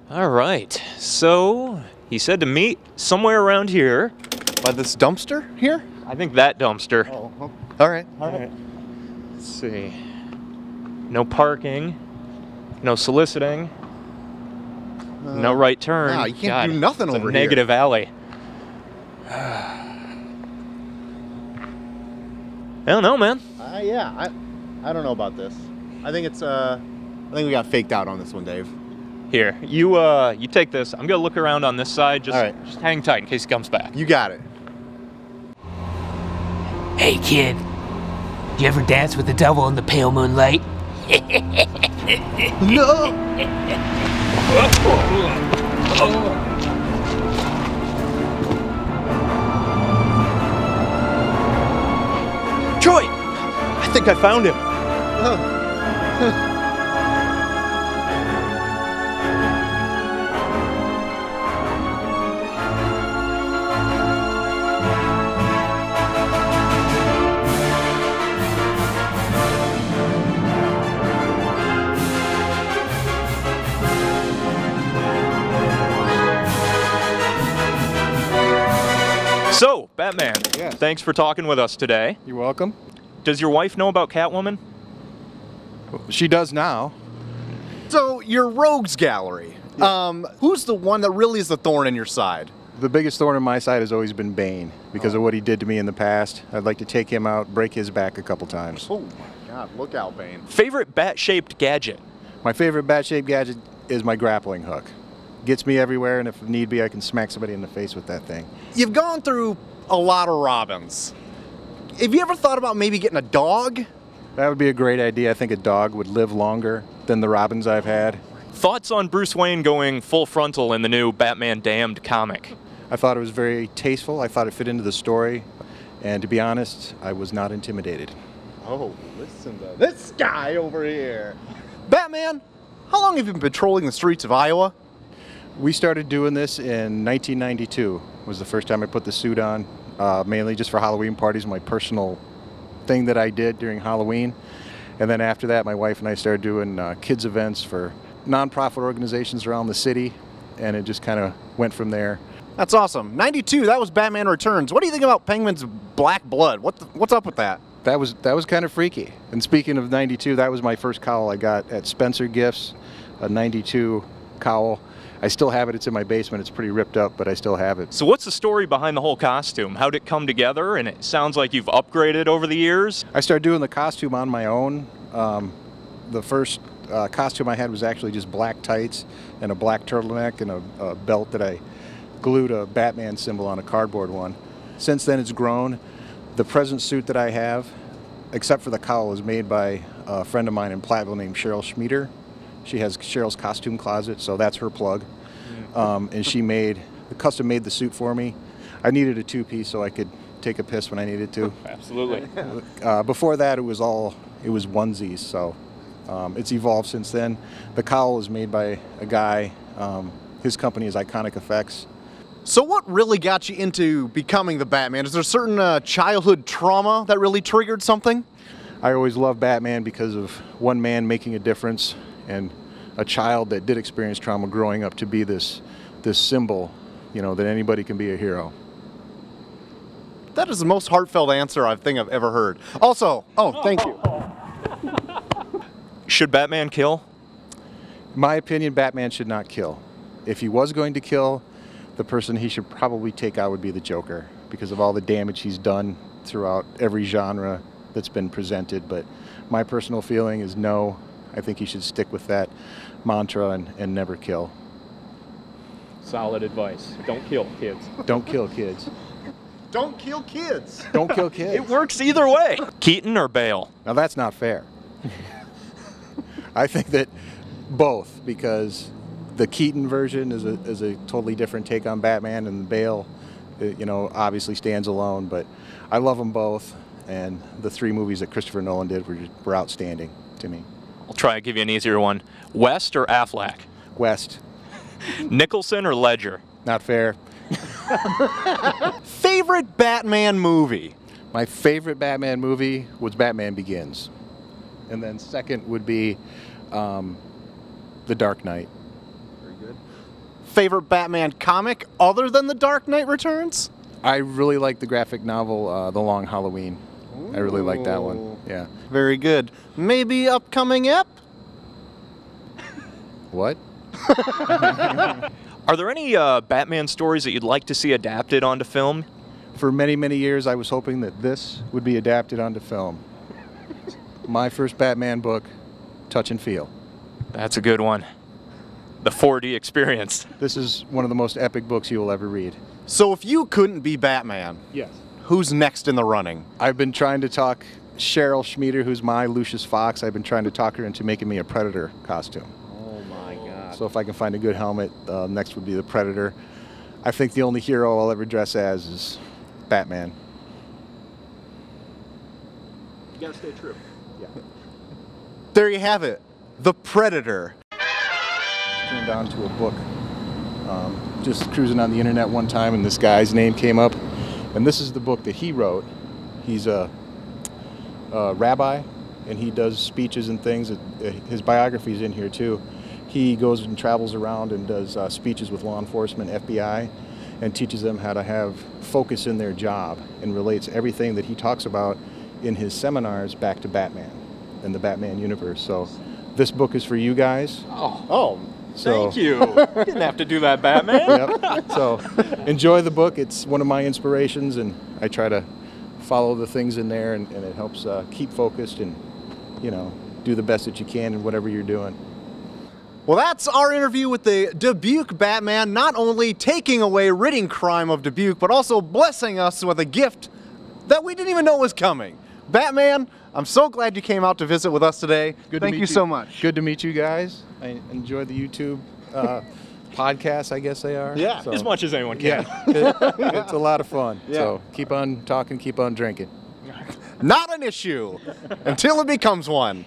All right, so he said to meet somewhere around here. By this dumpster here? I think that dumpster. Oh, all right. Let's see. No parking, no soliciting, no right turn. Wow, you can't do nothing it's over a here. negative alley. I don't know, man. Yeah, I don't know about this. I think it's I think we got faked out on this one, Dave. Here, you take this. I'm gonna look around on this side. Just, All right. just hang tight in case he comes back. You got it. Hey, kid. You ever dance with the devil in the pale moonlight? No! Troy! I think I found him. So, Batman, Yes. thanks for talking with us today. You're welcome. Does your wife know about Catwoman? She does now. So, your rogues gallery. Who's the one that really is the thorn in your side? The biggest thorn in my side has always been Bane because of what he did to me in the past. I'd like to take him out, break his back a couple times. Oh my God, look out, Bane. Favorite bat-shaped gadget? My favorite bat-shaped gadget is my grappling hook. Gets me everywhere, and if need be, I can smack somebody in the face with that thing. You've gone through a lot of Robins. Have you ever thought about maybe getting a dog? That would be a great idea. I think a dog would live longer than the Robins I've had. Thoughts on Bruce Wayne going full frontal in the new Batman Damned comic? I thought it was very tasteful. I thought it fit into the story. And to be honest, I was not intimidated. Oh, listen to this guy over here. Batman, how long have you been patrolling the streets of Iowa? We started doing this in 1992. Was the first time I put the suit on, mainly just for Halloween parties, my personal thing that I did during Halloween. And then after that, my wife and I started doing kids events for nonprofit organizations around the city, and it just kind of went from there. That's awesome. 92, that was Batman Returns. What do you think about Penguin's Black Blood? What's up with that? That was kind of freaky. And speaking of 92, that was my first cowl I got at Spencer Gifts, a 92 cowl. I still have it. It's in my basement. It's pretty ripped up, but I still have it. So what's the story behind the whole costume? How'd it come together? And it sounds like you've upgraded over the years. I started doing the costume on my own. The first costume I had was actually just black tights and a black turtleneck and a belt that I glued a Batman symbol on a cardboard one. Since then, it's grown. The present suit that I have, except for the cowl, is made by a friend of mine in Platteville named Cheryl Schmieder. She has Cheryl's costume closet, so that's her plug. And she custom made the suit for me. I needed a two-piece so I could take a piss when I needed to. Absolutely. Before that, it was onesies, so it's evolved since then. The cowl is made by a guy. His company is Iconic Effects. So what really got you into becoming the Batman? Is there a certain childhood trauma that really triggered something? I always loved Batman because of one man making a difference, and a child that did experience trauma growing up to be this symbol, you know, that anybody can be a hero. That is the most heartfelt answer I think I've ever heard. Also, thank you. Should Batman kill? In my opinion, Batman should not kill. If he was going to kill, the person he should probably take out would be the Joker because of all the damage he's done throughout every genre that's been presented. But my personal feeling is no. I think he should stick with that mantra and never kill. Solid advice. Don't kill kids. Don't kill kids. Don't kill kids. Don't kill kids. It works either way. Keaton or Bale? Now that's not fair. I think that both, because the Keaton version is a totally different take on Batman, and Bale, you know, obviously stands alone. But I love them both, and the three movies that Christopher Nolan did were outstanding to me. I'll try and give you an easier one. West or Affleck? West. Nicholson or Ledger? Not fair. Favorite Batman movie? My favorite Batman movie was Batman Begins. And then second would be The Dark Knight. Very good. favorite Batman comic other than The Dark Knight Returns? I really like the graphic novel, The Long Halloween. I really like that one. Yeah. Very good. Maybe upcoming ep? What? Are there any Batman stories that you'd like to see adapted onto film? For many, many years, I was hoping that this would be adapted onto film. My first Batman book, Touch and Feel. That's a good one. The 4D experience. This is one of the most epic books you will ever read. So if you couldn't be Batman, Yes. who's next in the running? I've been trying to talk Cheryl Schmieder, who's my Lucius Fox. I've been trying to talk her into making me a Predator costume. Oh my God. So if I can find a good helmet, next would be the Predator. I think the only hero I'll ever dress as is Batman. You gotta stay true. Yeah. There you have it. The Predator. Turned on to a book. Just cruising on the internet one time, and this guy's name came up. And this is the book that he wrote. He's a rabbi, and he does speeches and things. His biography's in here too. He goes and travels around and does speeches with law enforcement, FBI, and teaches them how to have focus in their job, and relates everything that he talks about in his seminars back to Batman and the Batman universe. So this book is for you guys. Oh, So, thank you. Didn't have to do that, Batman. Yep. So enjoy the book. It's one of my inspirations, and I try to follow the things in there, and it helps keep focused and, you know, do the best that you can in whatever you're doing. Well, that's our interview with the Dubuque Batman, not only taking away ridding crime of Dubuque, but also blessing us with a gift that we didn't even know was coming. Batman, I'm so glad you came out to visit with us today. Thank you so much. Good to meet you guys. I enjoy the YouTube podcasts, I guess they are. Yeah, So, As much as anyone can. yeah, it's a lot of fun. Yeah. So keep on talking, keep on drinking. Not an issue until it becomes one.